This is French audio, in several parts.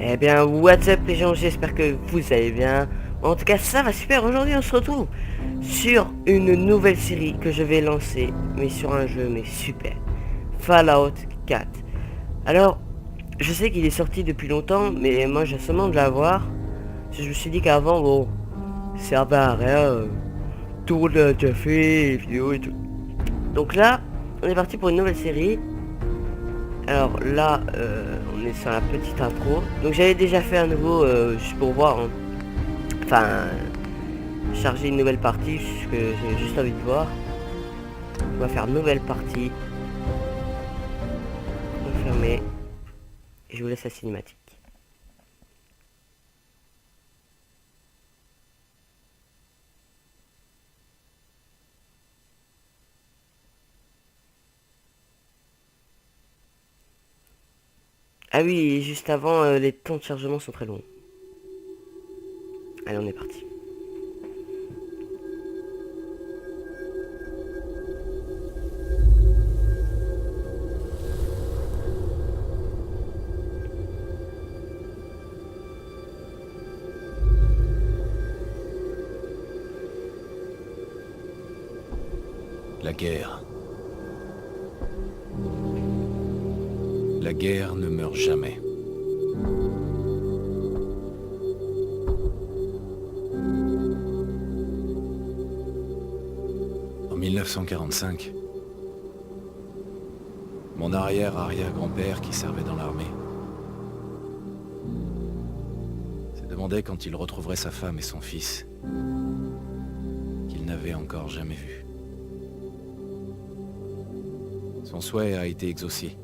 Eh bien, what's up les gens, j'espère que vous allez bien. En tout cas, ça va super. Aujourd'hui, on se retrouve sur une nouvelle série que je vais lancer, mais sur un jeu, mais super. Fallout 4. Alors, je sais qu'il est sorti depuis longtemps, mais moi j'ai seulement de l'avoir. Je me suis dit qu'avant, bon, ça servait à rien. Tout le monde l'a déjà fait, les vidéos et tout. Donc là, on est parti pour une nouvelle série. Alors là, on est sur la petite intro. Donc j'avais déjà fait un nouveau, juste pour voir, hein. Enfin, charger une nouvelle partie, ce que j'ai juste envie de voir. On va faire nouvelle partie. Confirmer. Et je vous laisse la cinématique. Ah oui, juste avant, les temps de chargement sont très longs. Allez, on est parti. La guerre. La guerre ne meurt jamais. En 1945, mon arrière-arrière-grand-père qui servait dans l'armée se demandait quand il retrouverait sa femme et son fils qu'il n'avait encore jamais vus. Son souhait a été exaucé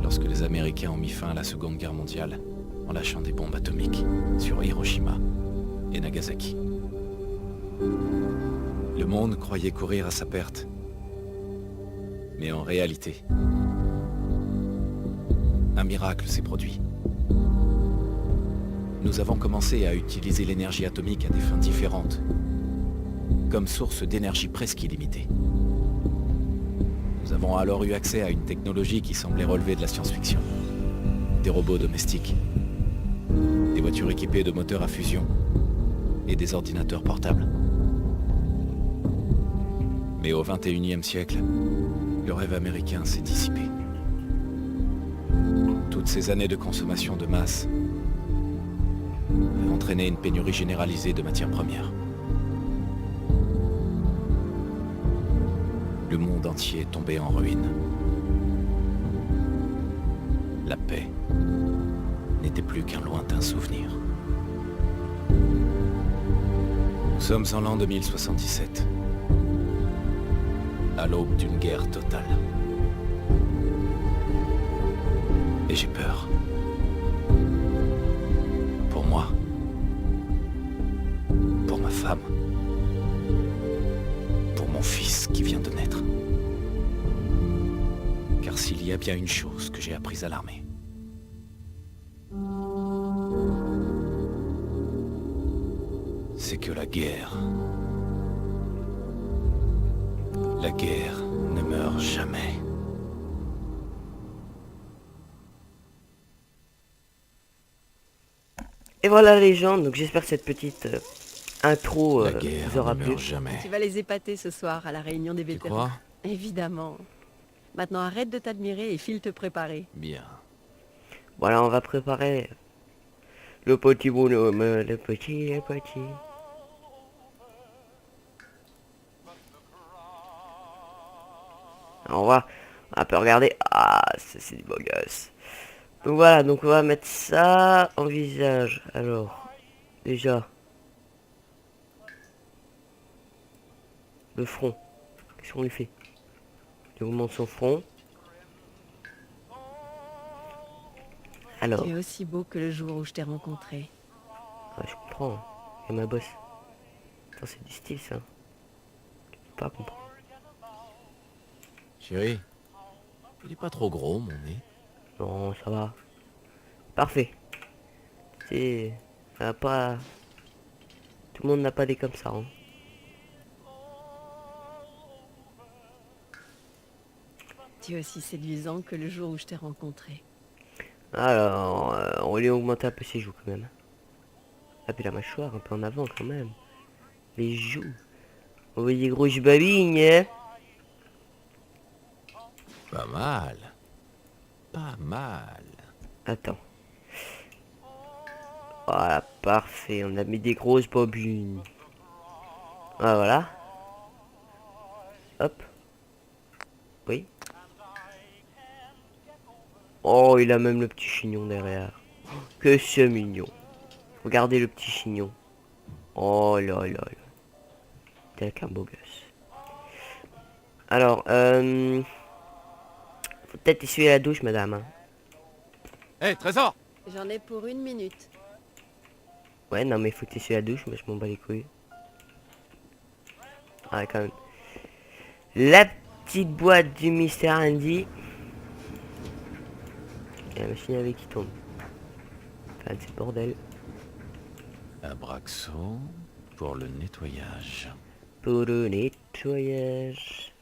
lorsque les Américains ont mis fin à la Seconde Guerre mondiale en lâchant des bombes atomiques sur Hiroshima et Nagasaki. Le monde croyait courir à sa perte. Mais en réalité, un miracle s'est produit. Nous avons commencé à utiliser l'énergie atomique à des fins différentes, comme source d'énergie presque illimitée. Nous avons alors eu accès à une technologie qui semblait relever de la science-fiction. Des robots domestiques, des voitures équipées de moteurs à fusion et des ordinateurs portables. Mais au XXIe siècle, le rêve américain s'est dissipé. Toutes ces années de consommation de masse ont entraîné une pénurie généralisée de matières premières. Le monde entier est tombé en ruine. La paix n'était plus qu'un lointain souvenir. Nous sommes en l'an 2077. À l'aube d'une guerre totale. Et j'ai peur. Pour moi. Pour ma femme. Pour mon fils qui vient de naître. Car s'il y a bien une chose que j'ai apprise à l'armée, c'est que la guerre ne meurt jamais. Et voilà les gens, donc j'espère que cette petite intro La guerre vous aura ne plu. meurt jamais. Tu vas les épater ce soir à la réunion des Tu vétérans. crois? Évidemment. Maintenant arrête de t'admirer et file te préparer. Bien. Voilà, on va préparer le petit bonhomme, le petit, le petit. Alors, on peut regarder. Ah, c'est du beau gosse. Donc voilà, donc on va mettre ça en visage. Alors, déjà, le front. Qu'est-ce qu'on lui fait? Il augmente son front. Alors, Tu es aussi beau que le jour où je t'ai rencontré. ouais, je comprends. Il y a ma bosse. Attends, c'est du style ça. Tu peux pas comprendre. Chérie, il est pas trop gros, mon nez. Non, ça va. Parfait. C'est... Ça va pas... Tout le monde n'a pas des comme ça, hein. Tu es aussi séduisant que le jour où je t'ai rencontré. Alors, on va lui augmenter un peu ses joues quand même. Ah puis la mâchoire un peu en avant quand même. Les joues. On voit des grosses babines, hein. Pas mal. Pas mal. Attends. Voilà, parfait. On a mis des grosses bobines. Ah, voilà. Hop. Oui. Oh, il a même le petit chignon derrière. Que c'est mignon. Regardez le petit chignon. Oh là là là. Tel qu'un beau gosse. Alors, faut peut-être essuyer la douche, madame, hein. Hé, Trésor! J'en ai pour 1 minute. Ouais, non, mais faut essuyer la douche, mais je m'en bats les couilles. Ah, quand même. La petite boîte du Mister Andy. Et la machine avec qui tourne. Enfin, c'est le bordel. Un Braxo pour le nettoyage. Pour le nettoyage.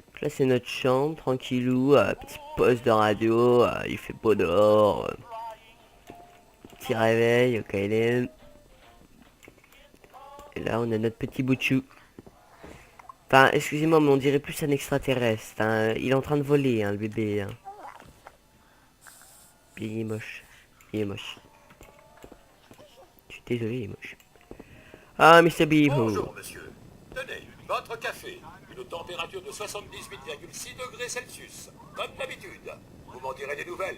Donc là, c'est notre chambre, tranquillou. Petit poste de radio. Il fait beau dehors. Petit réveil au KLM. Et là, on a notre petit bout de chou. Enfin, excusez-moi, mais on dirait plus un extraterrestre, hein. Il est en train de voler, hein, le bébé, hein. Puis il est moche. Il est moche. Je suis désolé, il est moche. Ah, Mr. Beep. Bonjour, monsieur. Tenez, votre café. Une température de 78,6 degrés Celsius. Comme d'habitude. Vous m'en direz des nouvelles.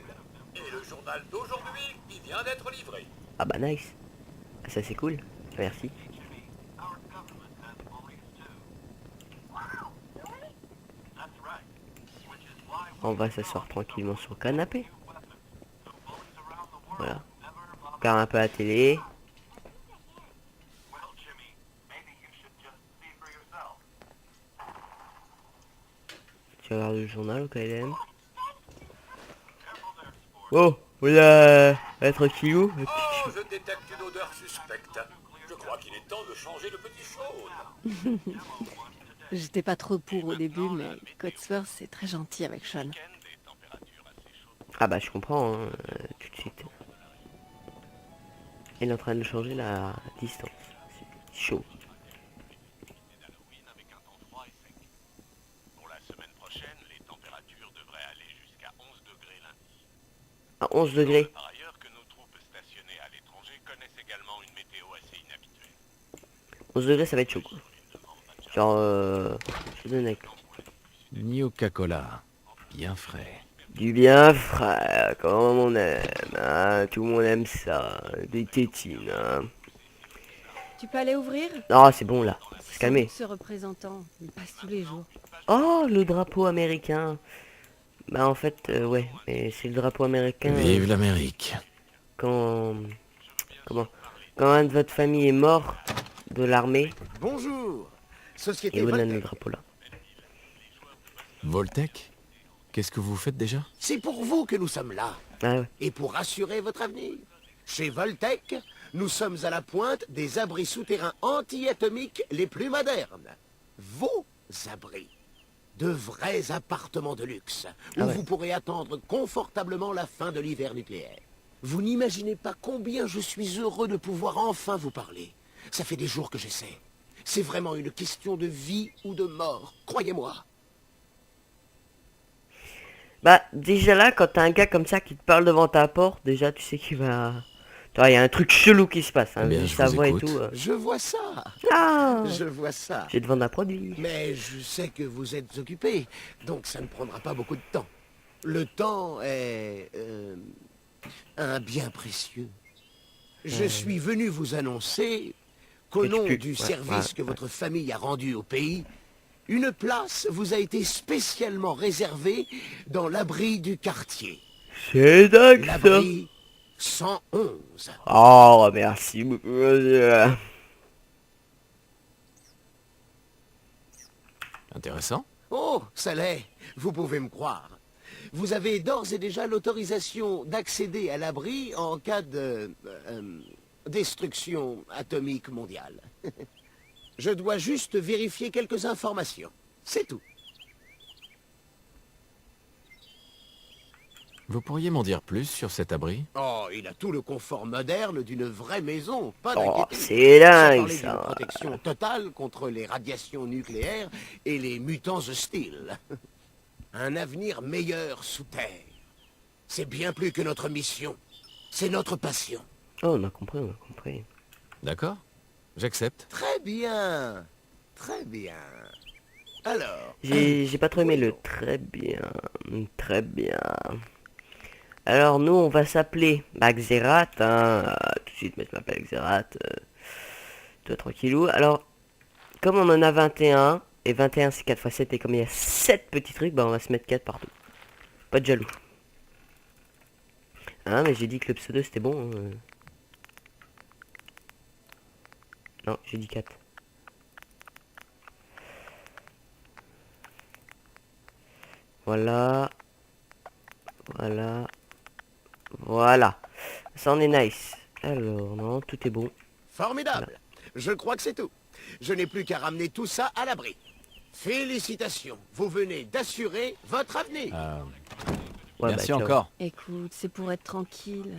Et le journal d'aujourd'hui qui vient d'être livré. Ah bah nice. Ah, ça c'est cool. Merci. On va s'asseoir tranquillement sur le canapé. Voilà. Regarde un peu la télé. Tu regardes le journal au KLM. Oh, voilà, tranquillou. Oh, je détecte une odeur suspecte. Je crois qu'il est temps de changer de petit chaud. J'étais pas trop pour au début, mais Cotsworth c'est très gentil avec Sean. Ah bah je comprends, hein, tout de suite. Il est en train de changer la distance. C'est chaud. Pour la semaine prochaine, les températures devraient aller jusqu'à 11 degrés lundi. À 11 degrés. Par ailleurs que nos troupes stationnées à l'étranger connaissent également une météo assez inhabituelle. 11 degrés, ça va être chaud, quoi. Genre, je donne avec Ni au Coca-Cola. Bien frais. du bien frais, comme on aime, hein. Tout le monde aime ça. Des tétines, hein. Tu peux aller ouvrir? Non, c'est bon, là. Faut se Sans calmer. doute ce représentant, il passe tous les jours. Oh, le drapeau américain. Bah, en fait, ouais. Mais c'est le drapeau américain. Vive l'Amérique. Quand... Comment? Quand un de votre famille est mort de l'armée, Bonjour, Société et vous donne le Voltec. drapeau là. Voltec? Qu'est-ce que vous faites déjà? C'est pour vous que nous sommes là, Ah ouais. et pour assurer votre avenir. Chez Voltec, nous sommes à la pointe des abris souterrains anti-atomiques les plus modernes. Vos abris. De vrais appartements de luxe, où Ah ouais. vous pourrez attendre confortablement la fin de l'hiver nucléaire. Vous n'imaginez pas combien je suis heureux de pouvoir enfin vous parler. Ça fait des jours que j'essaie. C'est vraiment une question de vie ou de mort, croyez-moi. Bah, déjà là, quand t'as un gars comme ça qui te parle devant ta porte, déjà tu sais qu'il va... Il y a un truc chelou qui se passe, hein, Bien, vu je sa vous voix et écoute. tout. Je vois ça. Ah, Je vois ça. je vais te vendre un produit. Mais je sais que vous êtes occupé, donc ça ne prendra pas beaucoup de temps. Le temps est un bien précieux. Je suis venu vous annoncer qu'au Que tu nom pues. du Ouais, service ouais, que ouais. votre famille a rendu au pays, une place vous a été spécialement réservée dans l'abri du quartier. C'est dingue ça. L'abri 111. Oh, merci beaucoup. monsieur. Intéressant. Oh, ça l'est, vous pouvez me croire. Vous avez d'ores et déjà l'autorisation d'accéder à l'abri en cas de destruction atomique mondiale. Je dois juste vérifier quelques informations. C'est tout. Vous pourriez m'en dire plus sur cet abri? Oh, il a tout le confort moderne d'une vraie maison, pas Oh, d'inquiétude. c'est Sans dingue parler d'une ça. protection totale contre les radiations nucléaires et les mutants hostiles. Un avenir meilleur sous terre. C'est bien plus que notre mission. C'est notre passion. Oh, on a compris, on a compris. D'accord, j'accepte. Très bien. Très bien. Alors, J'ai pas trop aimé le très bien. Très bien. Alors nous on va s'appeler Xerath, hein. Tout de suite, mais je m'appelle Xerath. Toi tranquillou. Alors, comme on en a 21, et 21 c'est 4 x 7, et comme il y a 7 petits trucs, bah on va se mettre 4 partout. Pas de jaloux. Hein, mais j'ai dit que le pseudo c'était bon. Hein. Non, j'ai dit 4. Voilà. Voilà. Voilà. Ça en est nice. Alors, non, tout est bon. formidable. Je crois que c'est tout. Je n'ai plus qu'à ramener tout ça à l'abri. Félicitations. Vous venez d'assurer votre avenir. Ouais, Merci ciao. encore. Écoute, c'est pour être tranquille.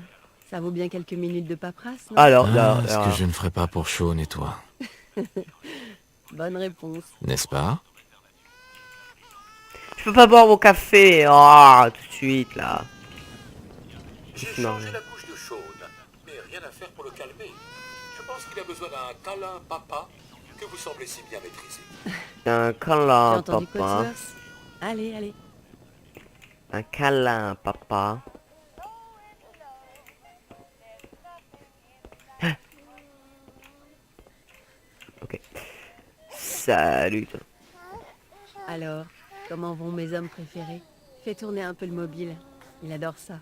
Ça vaut bien quelques minutes de paperasse, non? Alors, Ce que je ne ferais pas pour Sean et toi, Bonne réponse. n'est-ce pas? je peux pas boire mon café. Oh, tout de suite, là. J'ai Non, changé mais- la couche de Sean, mais rien à faire pour le calmer. Je pense qu'il a besoin d'un câlin papa que vous semblez si bien maîtriser. Un J'ai câlin, entendu papa. Codsworth. Allez, allez. Un câlin, papa. Ah. Ok. Salut, toi. Alors, comment vont mes hommes préférés? Fais tourner un peu le mobile. Il adore ça.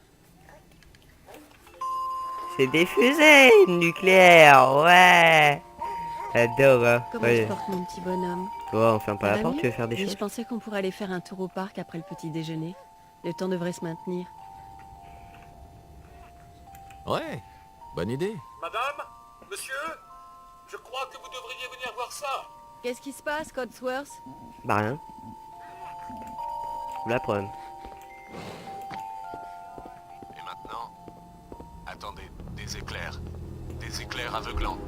C'est des fusées nucléaires, ouais. J'adore, hein. Comment Ouais. tu portes mon petit bonhomme? Toi, on ferme pas Ça la va porte, mieux? tu veux faire des Oui, choses? je pensais qu'on pourrait aller faire un tour au parc après le petit déjeuner. Le temps devrait se maintenir. Ouais, bonne idée. Madame, monsieur, je crois que vous devriez venir voir ça. Qu'est-ce qui se passe, Codsworth? Bah rien. La preuve. Et maintenant, attendez, des éclairs. Des éclairs aveuglants.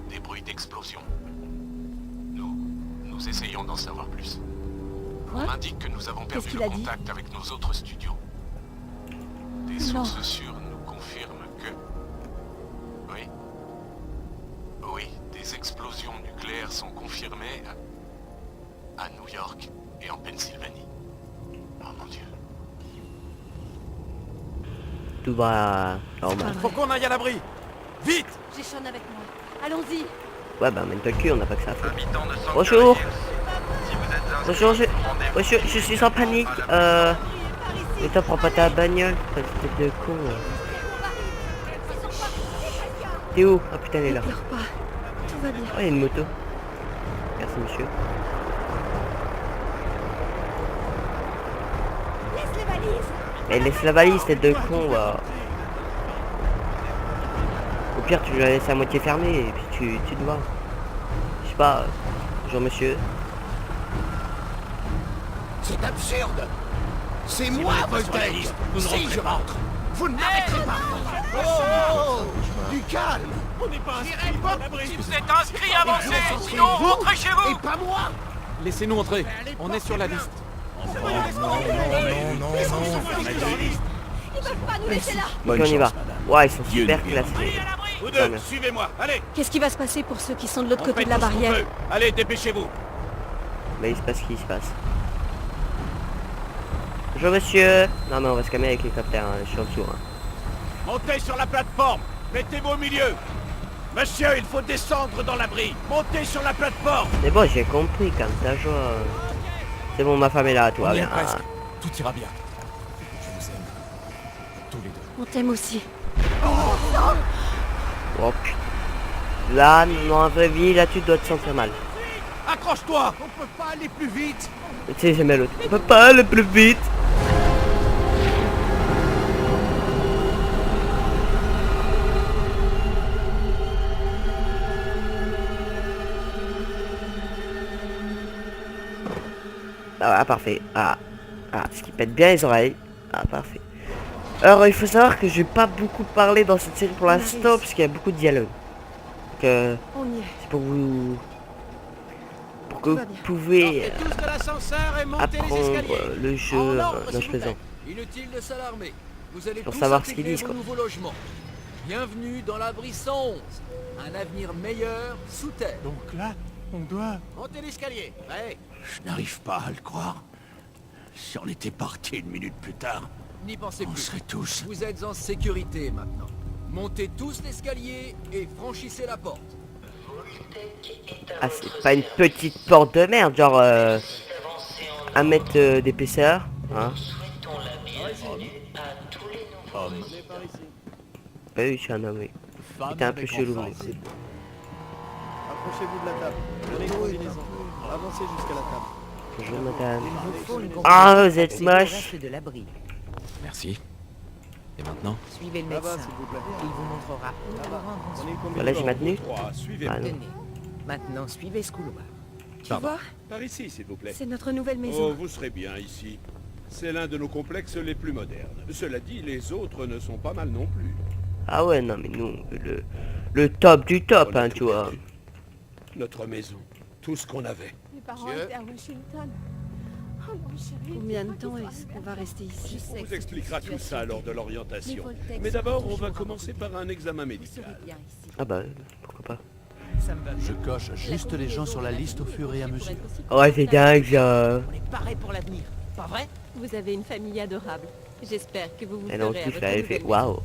Des bruits d'explosion. Nous essayons d'en savoir plus. Quoi? On m'indique que nous avons perdu Qu'est-ce qu'il le a dit? contact avec nos autres studios. Des Non. sources sûres nous confirment que... Oui. Oui, des explosions nucléaires sont confirmées à New York et en Pennsylvanie. Oh mon Dieu. Tout va normal. Faut qu'on aille à l'abri. Vite! J'ai Sean avec moi. Allons-y. Ouais, bah, mène-toi le cul, on n'a pas que ça à faire. Bonjour. Bonjour, bonjour, je suis en panique. Mais toi, prends pas ta bagnole. Espèce de con. T'es où? Ah putain, elle est Ne là. pleure pas. Tout va bien. Oh, il y a une moto. Merci, monsieur. Mais laisse la valise, tête de con, va. Au pire, tu la laisses à moitié fermée et puis tu te vas. Je sais pas. Bonjour, monsieur. C'est absurde. C'est moi, Voltaire. Si je rentre, vous ne m'arrêterez pas. Oh, du calme. Si vous êtes inscrit, avancez, sinon Vous rentrez chez vous. et pas moi. Laissez-nous entrer. On est sur la liste. Ok, on y va. Ouais, ils sont super classés. Vous Ah, deux, merci. suivez-moi, allez. Qu'est-ce qui va se passer pour ceux qui sont de l'autre On côté fait de la tout ce qu'on barrière? peut. Allez, dépêchez-vous. Mais il se passe ce qui se passe. Bonjour, monsieur. Non, mais on va se calmer avec l'hélicoptère, hein. Je suis en dessous. Hein. Montez sur la plateforme. Mettez-vous au milieu. Monsieur, il faut descendre dans l'abri. Montez sur la plateforme. Mais bon, j'ai compris, comme ta joie. C'est bon, ma femme est là, toi. On y est Bien. presque. Tout ira bien. Je vous aime. Tous les deux. On t'aime aussi. Oh putain. Là, dans la vraie vie, là, tu dois te sentir mal. Accroche-toi. On peut pas aller plus vite. Tu sais, j'aimais l'autre. On peut pas aller plus vite. Ah, parfait. Ah, ce qui pète bien les oreilles. Ah, parfait. Alors, il faut savoir que je vais pas beaucoup parler dans cette série pour On l'instant, arrive. parce qu'il y a beaucoup de dialogue. Donc, On y est. c'est pour vous... Pour que Tout vous va bien. pouvez Sortez tous de l'ascenseur et montez les apprendre escaliers. le jeu. En ordre, Non, s'il je vous plaisant. plaît. Inutile de s'alarmer. Vous allez Pour tous savoir ce qu'ils intégrer disent, vos quoi. nouveaux logements. Bienvenue dans l'abri 111. Un avenir meilleur sous terre. Donc là, on doit... Montez l'escalier. Prêt? Je n'arrive pas à le croire. Si on était parti une minute plus tard, N'y pensez on plus. serait tous... Vous êtes en sécurité maintenant. Montez tous l'escalier et franchissez la porte. Ah, c'est pas une petite porte de merde, genre 1 mètre d'épaisseur. Hein. Homme, Bah oui, je suis un homme, oui. femme C'était un peu avec chelou, enfant, mais- c'est beau. Approchez-vous de la table. Prenez une combinaison. Avancez jusqu'à la table. Bonjour, madame. Faut une Ah, vous êtes C'est moche. le reste de l'abri. Merci. Et maintenant? Suivez le Là-bas, médecin. s'il vous plaît. Il vous montrera où vous rendre Prenez une combinaison. Voilà, j'ai ma tenue. 3, suivez. Ah, non. Tenez. Maintenant, suivez ce couloir. Tu Pardon. vois, Par ici, s'il vous plaît. c'est notre nouvelle Oh, maison. vous serez bien ici. C'est l'un de nos complexes les plus modernes. Cela dit, les autres ne sont pas mal non plus. Ah ouais, non, mais nous, le top du top, On a hein, tout tu vois. perdu. Notre maison, tout ce qu'on avait. Mes parents Monsieur étaient à Washington. Oh mon chéri. Combien de temps est-ce qu'on va rester ici? On vous expliquera tout ça lors de l'orientation. Voltex Mais d'abord, on toujours va avoir commencer par un examen Vous serez médical. bien ici. Ah bah, pourquoi pas. Ça me va Je bien. coche juste les gens sur la liste au fur et à mesure. Ouais, c'est dingue, ça. On est paré pour l'avenir, pas vrai? Vous avez une famille adorable. J'espère que vous vous Et non, ferez à tout votre l'avait fait. nouvelle Waouh.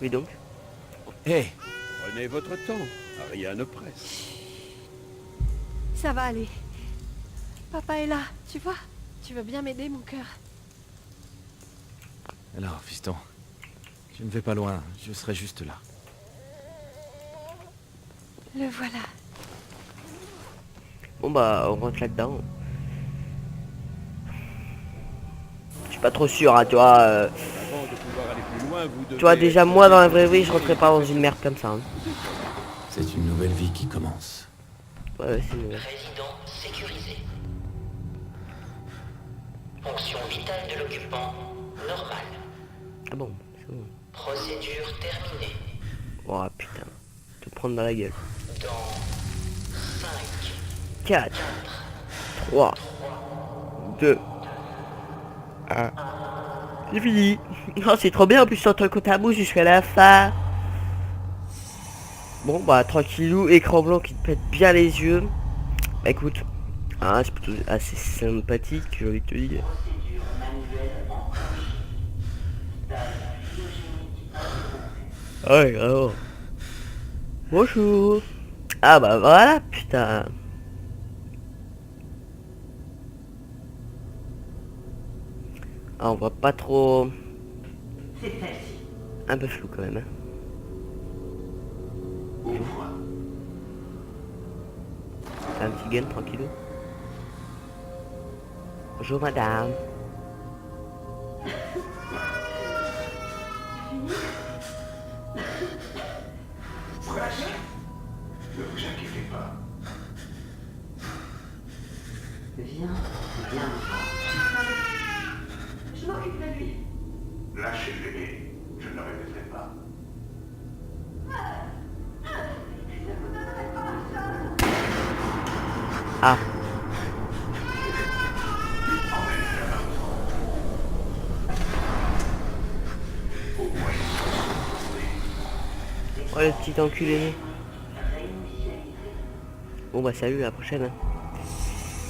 Oui, donc. Hé, Prenez votre temps. Rien ne presse. maison. Ça va aller. Papa est là, tu vois. Tu veux bien m'aider, mon cœur? alors, fiston. Je ne vais pas loin, je serai juste là. Le voilà. Bon bah, on rentre là-dedans. Je suis pas trop sûr, hein, tu vois. Avant de pouvoir aller plus loin, vous devez... Tu vois, déjà, moi, dans la vraie vie, je rentrerai pas dans une merde comme ça. Hein. C'est une nouvelle vie qui commence. Ouais, c'est une... Résident sécurisé. Fonction vitale de l'occupant normale. Ah bon, c'est bon. Procédure terminée. Oh putain. Te prendre dans la gueule. Dans 5, 4, 3, 2, 1. C'est fini. Oh, c'est trop bien, en plus, je suis en train de compter à bout jusqu'à la fin. Bon, bah, tranquillou, écran blanc qui te pète bien les yeux. Bah, écoute, ah, c'est plutôt assez sympathique, j'ai envie de te dire. Ouais, alors. Bonjour. Ah bah voilà, putain. Ah, on voit pas trop. Un peu flou quand même. Hein. Un petit gun tranquillou. Bonjour madame. ne vous inquiétez pas. Je m'occupe de lui. Lâchez le bébé, je ne le répéterai pas. Ah. Oh le petit enculé. Bon bah salut, à la prochaine. Hein.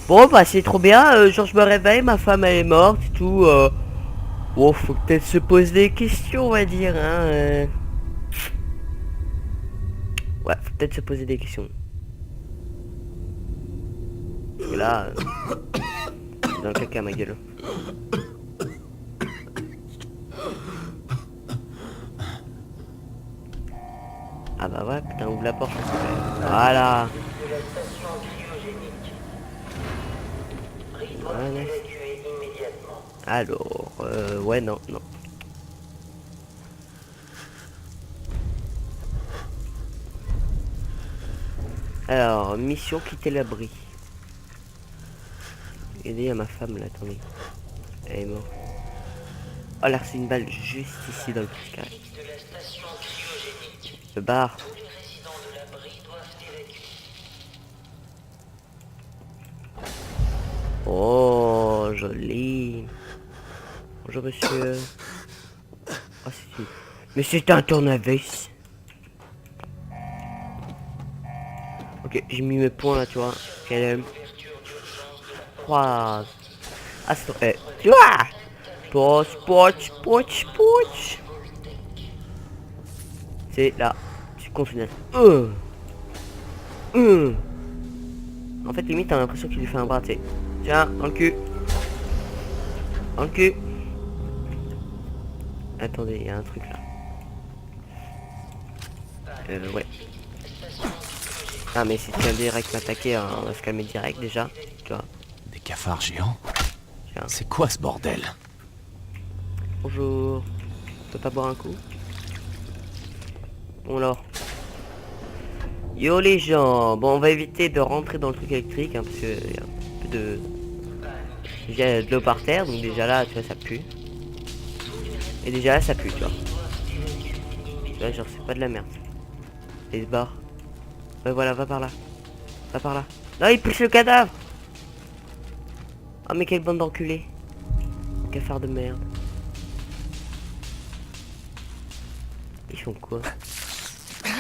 Bon bah c'est trop bien, genre je me réveille, ma femme elle est morte et tout. Bon faut peut-être se poser des questions on va dire. Hein, Ouais, faut peut-être se poser des questions. Parce que là... c'est dans le caca ma gueule. Ah bah ouais, putain, ouvre la porte. Voilà. Voilà. Alors, ouais, non, non. Alors, mission quitter l'abri. aider à ma femme là, attendez. Elle est morte. Oh là c'est une balle juste ici dans le petit carré. Le bar. Oh joli. Bonjour monsieur. Oh, mais c'est un tournevis. Ok, j'ai mis mes points là, tu vois. Quel aime. Croise. Ah, c'est... tu vois. Poch. C'est là. Tu continues. En fait, limite, t'as l'impression qu'il lui fait un bras, tu sais. Tiens, dans le cul. Dans le cul. Attendez, il y a un truc là. Ouais. Ah mais si tu viens direct m'attaquer, hein, on va se calmer direct déjà. Tu vois. Des cafards géants. Tiens. C'est quoi ce bordel? Bonjour. Tu peux pas boire un coup? Bon alors. Yo les gens. Bon on va éviter de rentrer dans le truc électrique hein, parce que y a un peu de... Il y a de l'eau par terre donc déjà là tu vois ça pue. Et déjà là ça pue tu vois. Tu vois genre c'est pas de la merde. Et il se barre. Ouais voilà va par là. Va par là. Non il pousse le cadavre. Oh mais quelle bande d'enculés. Cafard de merde. Ils font quoi?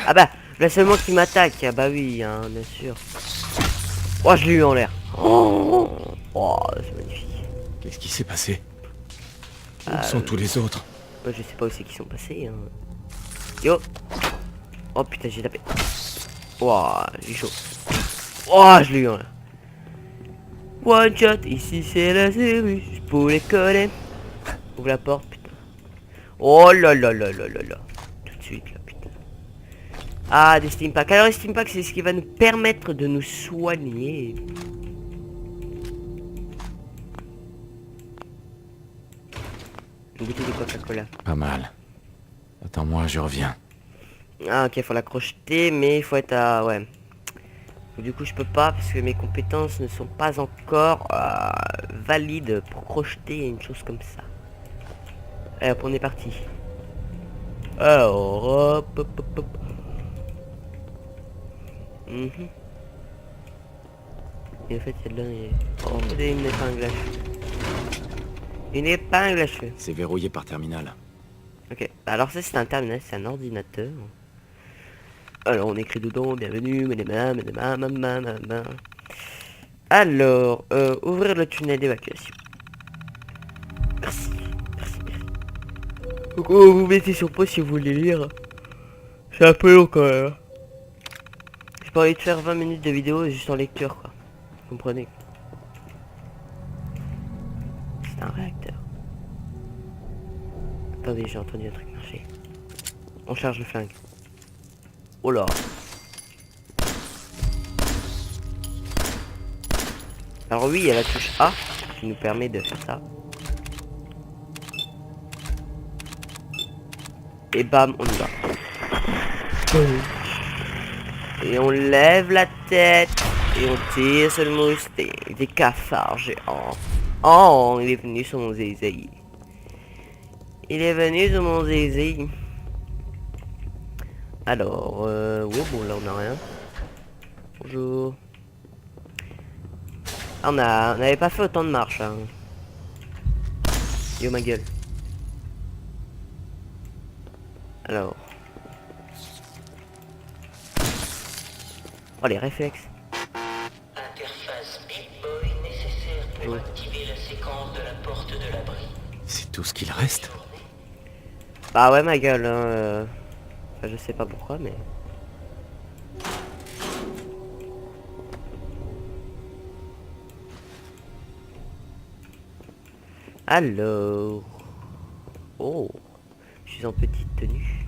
Ah bah là seulement qui m'attaque. Ah bah oui hein, bien sûr. Oh je l'ai eu en l'air. Oh c'est magnifique. Qu'est-ce qui s'est passé? Où sont tous les autres? Moi je sais pas où c'est qu'ils sont passés hein. Yo. Oh putain j'ai tapé. Ouah j'ai chaud. Oh je l'ai eu en l'air. One shot, ici c'est la série, pour les coller. Ouvre la porte putain. Oh là là là là là là. Tout de suite là putain. Ah des steam packs. Alors les steam packs c'est ce qui va nous permettre de nous soigner. Une bouteille de Coca-Cola. Pas mal. Attends-moi, je reviens. Ah ok faut la crocheter mais il faut être à... ouais. Du coup je peux pas parce que mes compétences ne sont pas encore valides pour crocheter une chose comme ça. Allez hop on est parti. Alors hop. Et en fait il y a de là... Oh une épingle à cheveux. Une épingle à cheveux. C'est verrouillé par terminal. Ok alors ça c'est un terminal, c'est un ordinateur. Alors on écrit dedans, bienvenue, madame. Alors, ouvrir le tunnel d'évacuation. Merci. Donc vous mettez sur pause si vous voulez lire. C'est un peu long quand même. J'ai pas envie de faire 20 minutes de vidéo juste en lecture quoi. Vous comprenez? C'est un réacteur. Attendez, j'ai entendu un truc marcher. On charge le flingue. Oh là. Alors oui, il y a la touche A qui nous permet de faire ça. Et bam, on y va. Et on lève la tête et on tire sur le moustique. Des cafards géants. Oh, il est venu sur mon zizi. Il est venu sur mon zizi. Alors, ouais, bon, là, on a rien. Bonjour. Ah, on n'avait pas fait autant de marches, hein. Yo, ma gueule. Alors. Oh, les réflexes. Interface Big Boy nécessaire pour activer la séquence de la porte de l'abri. C'est tout ce qu'il reste? Bah ouais, ma gueule, hein. Enfin, je sais pas pourquoi, mais... Alors... Oh, je suis en petite tenue.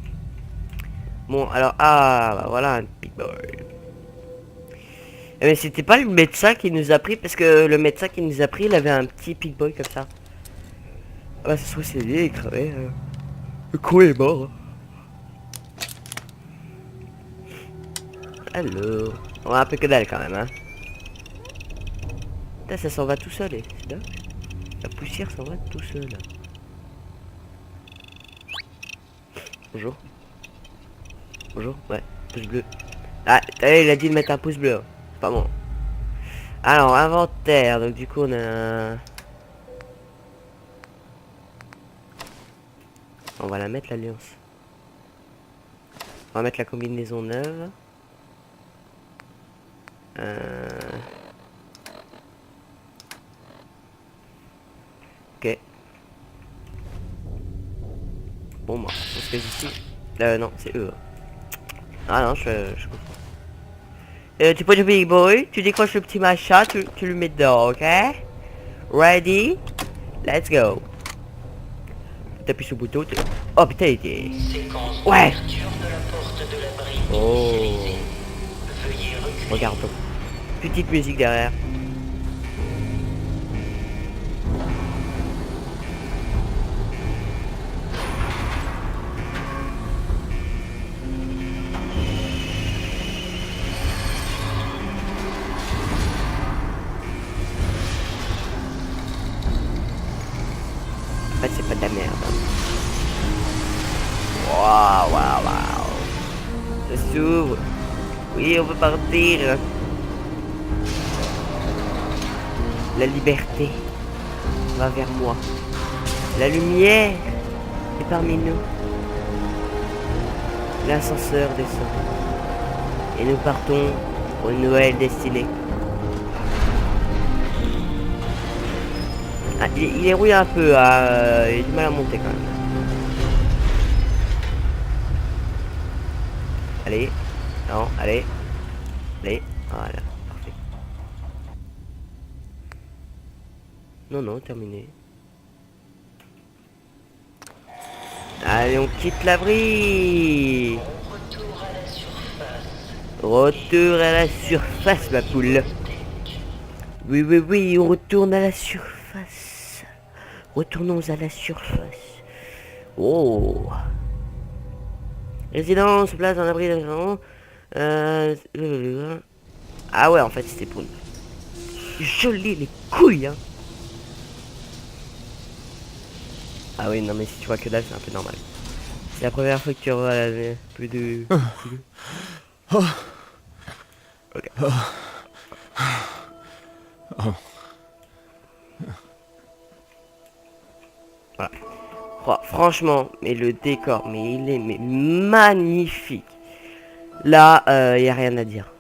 Bon, alors... Ah, bah voilà, un big boy. Mais c'était pas le médecin qui nous a pris, parce que le médecin qui nous a pris, il avait un petit big boy comme ça. Ah bah, ça se trouve, c'est lui, il est crevé. Le coup est mort. Alors... On a un peu que dalle quand même, hein. Putain, ça s'en va tout seul, c'est dingue. La poussière s'en va tout seul. Bonjour. Bonjour, ouais, pouce bleu. Ah, il a dit de mettre un pouce bleu. Pas bon. Alors, inventaire. Donc du coup, on a... On va la mettre, l'alliance. On va mettre la combinaison neuve. Ok. Bon, bah, on se fait ici. Non, c'est eux. Ah non, je comprends. Tu prends le big boy, tu décroches le petit machin, tu le mets dedans, ok? Ready? Let's go. T'appuies sur le bouton. Oh putain, il était... Ouais! Oh! Regarde. Petite musique derrière. En fait, c'est pas de la merde. Waouh, waouh, waouh. Ça s'ouvre. Oui, on peut partir. La liberté va vers moi. La lumière est parmi nous. L'ascenseur descend. Et nous partons pour une nouvelle destinée. Ah, il est rouillé un peu, il a du mal à monter quand même. Allez, non, allez, voilà, parfait. Non, terminé. Allez, on quitte l'abri. Retour à la surface, ma poule. Oui, on retourne à la surface. Retournons à la surface. Oh. Résidence, place dans l'abri de... Ah ouais, en fait, c'était pour... Joli les couilles, hein. Ah oui, non mais si tu vois que dalle, c'est un peu normal. C'est la première fois que tu revois la... plus de... Ok. Voilà. Oh, franchement, mais le décor, mais il est magnifique. Là, y a rien à dire.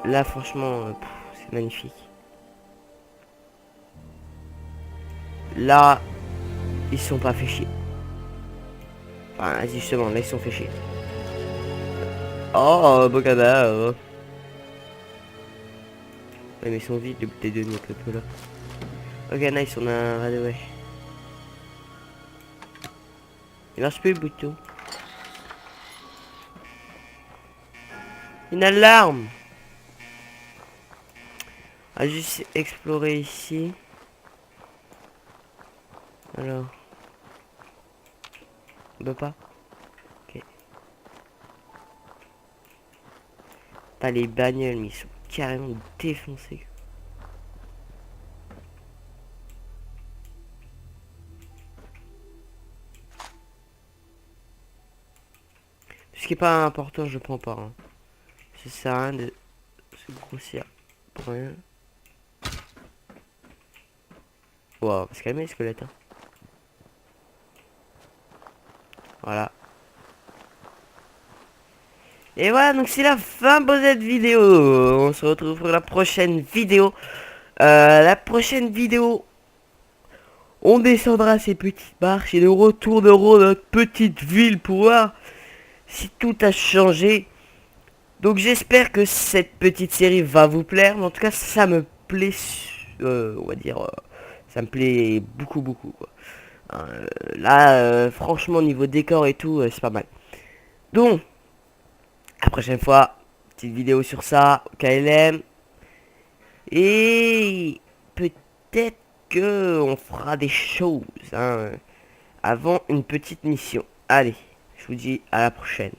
Là, franchement, c'est magnifique. Là, ils sont pas fait chier. Enfin, justement, là, ils sont fait chier. Oh, Bocada. Ouais, mais ils sont vides, les bouteilles de nuit, un peu là. Ok, nice, on a un radoué. Il marche plus le bouton. Une alarme. On va juste explorer ici. Alors. On peut pas. Ok. Pas les bagnoles, mais ils sont carrément défoncés. Ce qui est pas important, je prends pas. Hein. Ça sert à rien de se grossir pour rien. Wow, on va se calmer les squelettes. Hein. Voilà. Et voilà, donc c'est la fin de cette vidéo. On se retrouve pour la prochaine vidéo. La prochaine vidéo, on descendra ces petites marches et nous retournerons dans notre petite ville pour voir si tout a changé. Donc j'espère que cette petite série va vous plaire. Mais en tout cas, ça me plaît, on va dire, ça me plaît beaucoup quoi. Là, franchement, niveau décor et tout, c'est pas mal. Donc, la prochaine fois, petite vidéo sur ça, KLM. Et peut-être que on fera des choses hein, avant une petite mission. Allez, je vous dis à la prochaine.